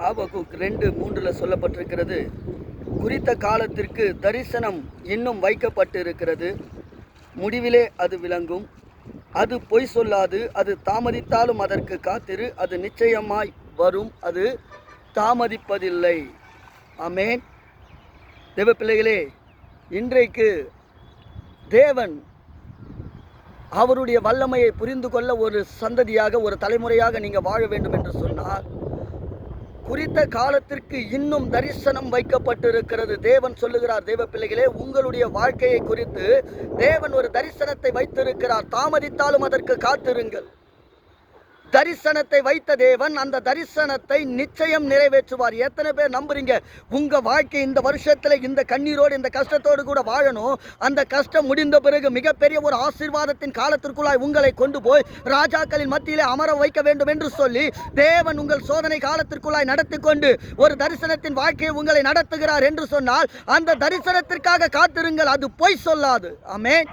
ஆபகுக் 2:3 சொல்லப்பட்டிருக்கிறது, குறித்த காலத்திற்கு தரிசனம் இன்னும் வைக்கப்பட்டிருக்கிறது, முடிவிலே அது விளங்கும், அது பொய் சொல்லாது, அது தாமதித்தாலும் அதற்கு காத்திரு, அது நிச்சயமாய் வரும், அது தாமதிப்பதில்லை. ஆமென். தேவ பிள்ளைகளே, இன்றைக்கு தேவன் அவருடைய வல்லமையை புரிந்து கொள்ள ஒரு சந்ததியாக, ஒரு தலைமுறையாக நீங்கள் வாழ வேண்டும் என்று சொன்னால், குறித்த காலத்திற்கு இன்னும் தரிசனம் வைக்கப்பட்டிருக்கிறது. தேவன் சொல்லுகிறார், தேவ பிள்ளைகளே, உங்களுடைய வாழ்க்கையை குறித்து தேவன் ஒரு தரிசனத்தை வைத்திருக்கிறார், தாமதித்தாலும் அதற்கு காத்திருங்கள். தரிசனத்தை வைத்த தேவன் அந்த தரிசனத்தை நிச்சயம் நிறைவேற்றுவார். எத்தனை பேர் நம்புறீங்க உங்க வாழ்க்கை இந்த வருஷத்துல இந்த கண்ணீரோடு இந்த கஷ்டத்தோடு கூட வாழணும்? அந்த கஷ்டம் முடிந்த பிறகு மிகப்பெரிய ஒரு ஆசீர்வாதத்தின் காலத்திற்குள்ளாய் உங்களை கொண்டு போய் ராஜாக்களின் மத்தியிலே அமர வைக்க வேண்டும் என்று சொல்லி தேவன் உங்கள் சோதனை காலத்திற்குள்ளாய் நடத்தி கொண்டு ஒரு தரிசனத்தின் வாழ்க்கையை உங்களை நடத்துகிறார் என்று சொன்னால் அந்த தரிசனத்திற்காக காத்திருங்கள், அது பொய் சொல்லாது. ஆமென்.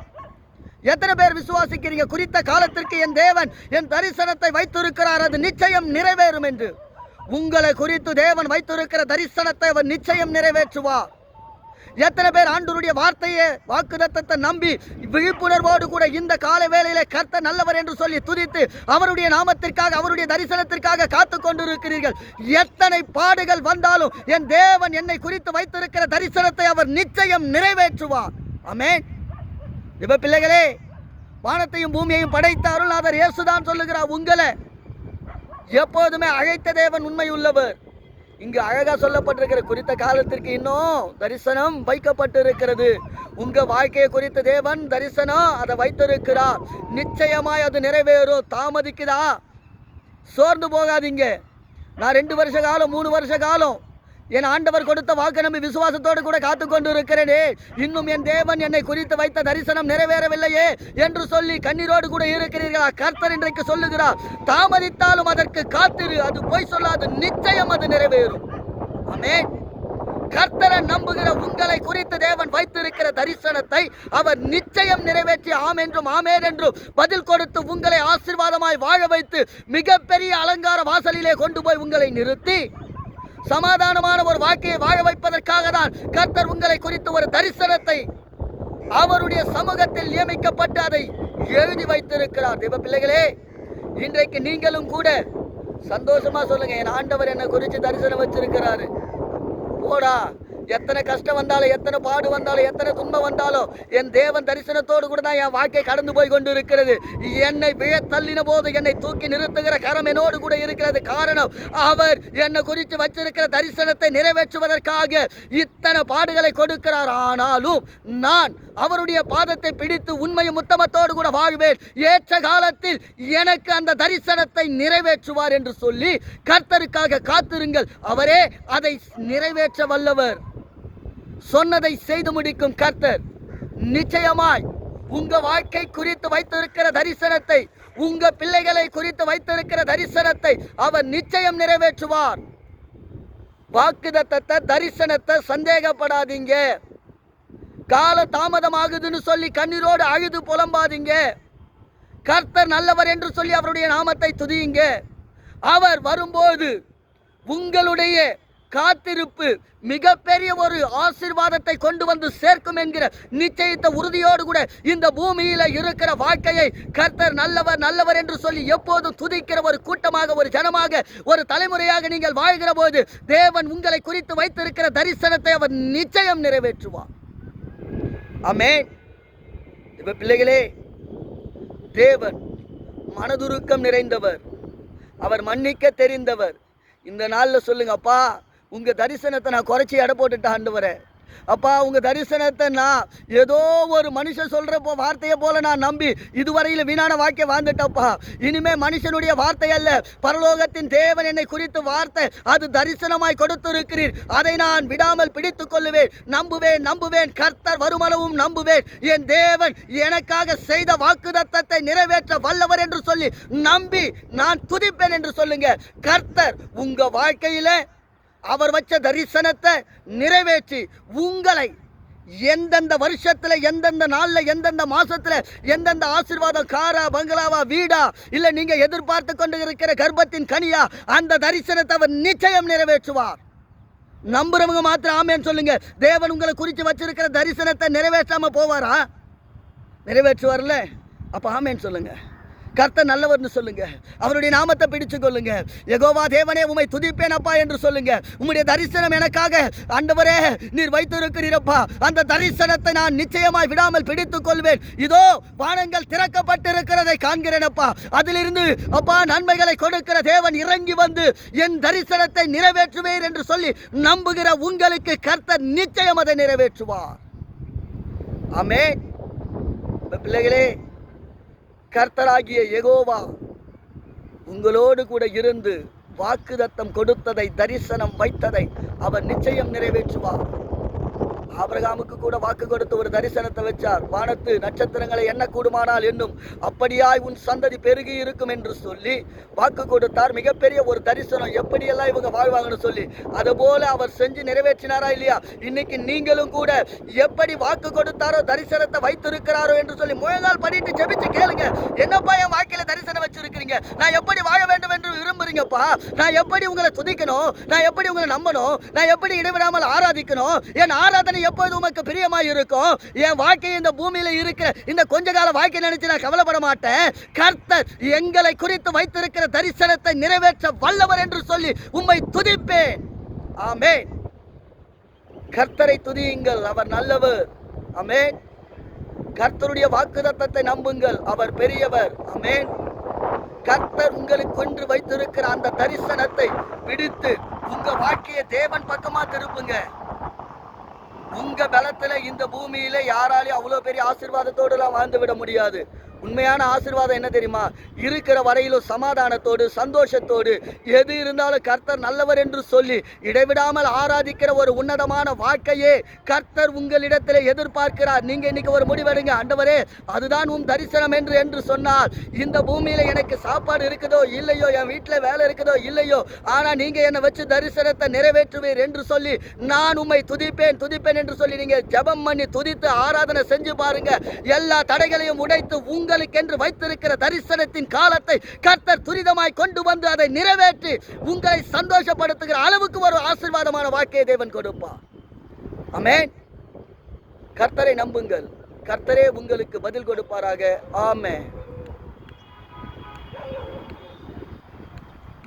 எத்தனை பேர் விசுவாசிக்கிறீங்க குறித்த காலத்திற்கு என் தேவன் என் தரிசனத்தை வைத்திருக்கிறார், அது நிச்சயம் நிறைவேறும் என்று? உங்களை குறித்து தேவன் வைத்திருக்கிற தரிசனத்தை அவர் நிச்சயம் நிறைவேற்றுவார். எத்தனை பேர் ஆண்டவருடைய வார்த்தையை வாக்குத்தத்தத்தை நம்பி விழிப்புணர்வோடு கூட இந்த கால வேளையிலே கர்த்தர் நல்லவர் என்று சொல்லி துதித்து அவருடைய நாமத்திற்காக அவருடைய தரிசனத்திற்காக காத்து கொண்டிருக்கிறீர்கள்? எத்தனை பாடுகள் வந்தாலும் என் தேவன் என்னை குறித்து வைத்திருக்கிற தரிசனத்தை அவர் நிச்சயம் நிறைவேற்றுவார். ஆமென். இப்ப பிள்ளைகளே, வானத்தையும் பூமியையும் படைத்த அருள்நாதர் இயேசுதான் சொல்லுகிறார், உங்களை எப்போதுமே அழைத்த தேவன் உண்மை உள்ளவர். இங்கு அழகா சொல்லப்பட்டிருக்கிற குறித்த காலத்திற்கு இன்னும் தரிசனம் வைக்கப்பட்டிருக்கிறது. உங்க வாழ்க்கையை குறித்த தேவன் தரிசனம் அதை வைத்திருக்கிறார், நிச்சயமாய் அது நிறைவேறும். தாமதிக்குதா? சோர்ந்து போகாதீங்க. நான் 2 வருஷ காலம் 3 வருஷ காலம் என் ஆண்டவர் கொடுத்த வாக்கு நம்பி விசுவாசத்தோடு கூட காத்து கொண்டு இருக்கிறேனே, இன்னும் என் தேவன் என்னை குறித்து வைத்த தரிசனம் நிறைவேறவில்லையே என்று சொல்லி கண்ணீரோடு கூட இருக்கிறீர்களா? கர்த்தர் இன்றைக்கு சொல்லுகிறார், தாமதித்தாலும் அதற்கு காத்திரு, அது பொய் சொல்லாது, நிச்சயம் அது நிறைவேறும். ஆமென். கர்த்தரை நம்புகிற உங்களை குறித்து தேவன் வைத்திருக்கிற தரிசனத்தை அவர் நிச்சயம் நிறைவேற்றி ஆம் என்றும் ஆமேன் என்றும் பதில் கொடுத்து உங்களை ஆசீர்வாதமாய் வாழ வைத்து மிகப்பெரிய அலங்கார வாசலிலே கொண்டு போய் உங்களை நிறுத்தி சமாதானமான ஒரு வாழ்க்கையை வாழ வைப்பதற்காக தான் கர்த்தர் உங்களை குறித்து ஒரு தரிசனத்தை அவருடைய சமூகத்தில் நியமிக்கப்பட்டு அதை எழுதி வைத்திருக்கிறார். தேவ பிள்ளைகளே, இன்றைக்கு நீங்களும் கூட சந்தோஷமா சொல்லுங்க, என் ஆண்டவர் என்னை குறித்து தரிசனம் வச்சிருக்கிறாரு. போடா, எத்தனை கஷ்டம் வந்தாலும் எத்தனை பாடு வந்தாலும் எத்தனை துன்பம் வந்தாலும் என் தேவன் தரிசனத்தோடு கூட தான் என் வாழ்க்கை கடந்து போய் கொண்டு இருக்கிறது. என்னை தள்ளின போது என்னை தூக்கி நிறுத்துகிற கரம் என்னோடு கூட இருக்கிறது. காரணம், அவர் என்னை குறித்து வச்சிருக்கிற தரிசனத்தை நிறைவேற்றுவதற்காக இத்தனை பாடுகளை கொடுக்கிறார். ஆனாலும் நான் அவருடைய பாதத்தை பிடித்து உண்மையும் உத்தமத்தோடு கூட வாழ்வேன். ஏற்ற காலத்தில் எனக்கு அந்த தரிசனத்தை நிறைவேற்றுவார் என்று சொல்லி கர்த்தருக்காக காத்திருங்கள். அவரே அதை நிறைவேற்ற வல்லவர். சொன்னதை செய்து முடிக்கும் கர்த்தர் நிச்சயமாய் உங்க வாழ்க்கை குறித்து வைத்திருக்கிற தரிசனத்தை, உங்க பிள்ளைகளை குறித்து வைத்திருக்கிற தரிசனத்தை அவர் நிச்சயம் நிறைவேற்றுவார். வாக்குத்தத்த தரிசனத்தை சந்தேகப்படாதீங்க. கால தாமதமாகுதுன்னு சொல்லி கண்ணீரோடு அழுது புலம்பாதீங்க. கர்த்தர் நல்லவர் என்று சொல்லி அவருடைய நாமத்தை துதியுங்க. அவர் வரும்போது உங்களுடைய காத்திருப்பு மிகப்பெரிய ஒரு ஆசீர்வாதத்தை கொண்டு வந்து சேர்க்கும் என்கிற நிச்சயத்தை உறுதியோடு கூட இந்த பூமியில இருக்கிற வாழ்க்கையை கர்த்தர் நல்லவர் நல்லவர் என்று சொல்லி எப்போதும் துதிக்கிற ஒரு கூட்டமாக, ஒரு ஜனமாக, ஒரு தலைமுறையாக நீங்கள் வாழ்கிற போது தேவன் உங்களை குறித்து வைத்திருக்கிற தரிசனத்தை அவர் நிச்சயம் நிறைவேற்றுவார். ஆமென். இப்ப பிள்ளைகளே, தேவன் மனதுருக்கம் நிறைந்தவர், அவர் மன்னிக்க தெரிந்தவர். இந்த நாளில் சொல்லுங்க, அப்பா உங்க தரிசனத்தை நான் குறைச்சி எடை போட்டுட்டேன் ஆண்டவரே. அப்பா உங்க தரிசனத்தை நான் ஏதோ ஒரு மனுஷன் சொல்ற வார்த்தையை போல நான் நம்பி இதுவரையில் வீணான வாழ்க்கை வாழ்ந்துட்டப்பா. இனிமே மனுஷனுடைய வார்த்தை அல்ல, பரலோகத்தின் தேவன் என்னை குறித்து வார்த்தை, அது தரிசனமாய் கொடுத்திருக்கிறீர். அதை நான் விடாமல் பிடித்துக் கொள்ளுவேன், நம்புவேன் நம்புவேன். கர்த்தர் வருமளவும் நம்புவேன். என் தேவன் எனக்காக செய்த வாக்குத்தத்தத்தை நிறைவேற்ற வல்லவர் என்று சொல்லி நம்பி நான் துதிப்பேன் என்று சொல்லுங்க. கர்த்தர் உங்க வாழ்க்கையில அவர் வச்ச தரிசனத்தை நிறைவேற்றி உங்களை எந்தெந்த வருஷத்துல, எந்தெந்த நாள்ல, எந்தெந்த மாசத்துல, எந்தெந்த ஆசீர்வாதம், காரா பங்களாவா, வீடா, இல்ல நீங்க எதிர்பார்த்து கொண்டு இருக்கிற கர்ப்பத்தின் கனியா, அந்த தரிசனத்தை அவர் நிச்சயம் நிறைவேற்றுவார். நம்புறவங்க மாத்திரம் ஆமேன்னு சொல்லுங்க. தேவன் உங்களை குறித்து வச்சிருக்கிற தரிசனத்தை நிறைவேற்றாம போவாரா? நிறைவேற்றுவார்ல. அப்ப ஆமேன்னு சொல்லுங்க. கர்த்தர் நல்லவர்னு சொல்லுங்க. அவருடைய நாமத்தை பிடிச்சு கொள்ளுங்க. யெகோவா தேவனே உம்மை துதிப்பேன் அப்பா என்று சொல்லுங்க. உம்முடைய தரிசனம் எனக்காக ஆண்டவரே நீர் வைத்திருக்கிறீரப்பா, அந்த தரிசனத்தை நான் நிச்சயமாய் விடாமல் பிடித்துக் கொள்வேன். இதோ வானங்கள் திறக்கப்பட்டிருக்கிறதை காண்கிறேன் அப்பா. அதிலிருந்து அப்பா நன்மைகளை கொடுக்கிற தேவன் இறங்கி வந்து என் தரிசனத்தை நிறைவேற்றுவேன் என்று சொல்லி நம்புகிற உங்களுக்கு கர்த்தர் நிச்சயம் அதை நிறைவேற்றுவார். ஆமென். பிள்ளைகளே, கர்த்தராகிய யெகோவா உங்களோடு கூட இருந்து வாக்குத்தத்தம் கொடுத்ததை, தரிசனம் வைத்ததை அவர் நிச்சயம் நிறைவேற்றுவார். ஆபிரகாமுக்கு கூட வாக்கு கொடுத்து ஒரு தரிசனத்தை வச்சார். வானத்து நட்சத்திரங்களை எண்ண கூடுமானால் என்னும், அப்படியாய் உன் சந்ததி பெருகி இருக்கும் என்று சொல்லி வாக்கு கொடுத்தார். மிகப்பெரிய ஒரு தரிசனம், எப்படியெல்லாம் இவங்க வாழ்வாங்கன்னு சொல்லி. அதுபோல அவர் செஞ்சு நிறைவேற்றினாரா இல்லையா? இன்னைக்கு நீங்களும் கூட எப்படி வாக்கு கொடுத்தாரோ, தரிசனத்தை வைத்திருக்கிறாரோ என்று சொல்லி முழங்கால் பண்ணிட்டு ஜெபிச்சு கேளுங்க. என்னப்பா என் வாழ்க்கையில தரிசனம் வச்சிருக்கிறீங்க? நான் எப்படி வாழ வேண்டும் என்று விரும்புறீங்கப்பா? நான் எப்படி உங்களை துதிக்கணும்? நான் எப்படி உங்களை நம்பணும்? நான் எப்படி இடைவிடாமல் ஆராதிக்கணும்? என் ஆராதனை எப்போது உமக்கு பிரியமாய் இருக்கும்? என் வாழ்க்கை இந்த பூமியில இருக்கிற இந்த கொஞ்ச கால வாழ்க்கை நினைச்சு நான் கவலைப்பட மாட்டேன். கர்த்தர் எங்களை குறித்து வைத்திருக்கிற தரிசனத்தை நிறைவேற்ற வல்லவர் என்று சொல்லி உம்மை துதிப்பேன். ஆமென். கர்த்தரை துதியுங்கள், அவர் நல்லவர். ஆமென். கர்த்தருடைய வாக்குத்தத்தத்தை நம்புங்கள், அவர் பெரியவர். ஆமென். கர்த்தர் உங்களுக்கு கொன்று வைத்திருக்கிற அந்த தரிசனத்தை பிடித்து உங்க வாழ்க்கையை தேவன் பக்கமா திருப்புங்க. உங்க பலத்துல இந்த பூமியில யாராலையும் அவ்வளவு பெரிய ஆசீர்வாதத்தோடு எல்லாம் வாழ்ந்து விட முடியாது. உண்மையான ஆசீர்வாதம் என்ன தெரியுமா? இருக்கிற வரையிலும் சமாதானத்தோடு, சந்தோஷத்தோடு, எது இருந்தாலும் கர்த்தர் நல்லவர் என்று சொல்லி இடைவிடாமல் ஆராதிக்கிற ஒரு உன்னதமான வாழ்க்கையே கர்த்தர் உங்களிடத்தில் எதிர்பார்க்கிறார். நீங்க இன்னைக்கு ஒரு முடிவெடுங்க. ஆண்டவரே, அதுதான் உன் தரிசனம் என்று சொன்னால், இந்த பூமியில எனக்கு சாப்பாடு இருக்குதோ இல்லையோ, என் வீட்டில் வேலை இருக்குதோ இல்லையோ, ஆனா நீங்க என்னை வச்சு தரிசனத்தை நிறைவேற்றுவீர் என்று சொல்லி நான் உம்மை துதிப்பேன் துதிப்பேன் என்று சொல்லி நீங்க ஜெபம் பண்ணி துதித்து ஆராதனை செஞ்சு பாருங்க. எல்லா தடைகளையும் உடைத்து உங்களுக்கென்று வைத்திருக்கிற தரிசனத்தின் காலத்தை கர்த்தர் துரிதமாய் கொண்டு வந்து அதை நிறைவேற்றி உங்களை சந்தோஷப்படுத்துகிற அளவுக்கு ஒரு ஆசீர்வாதமான வாழ்க்கையை தேவன் கொடுப்பார். ஆமென். கர்த்தரை நம்புங்கள், கர்த்தரே உங்களுக்கு பதில் கொடுப்பாராக. ஆமென்.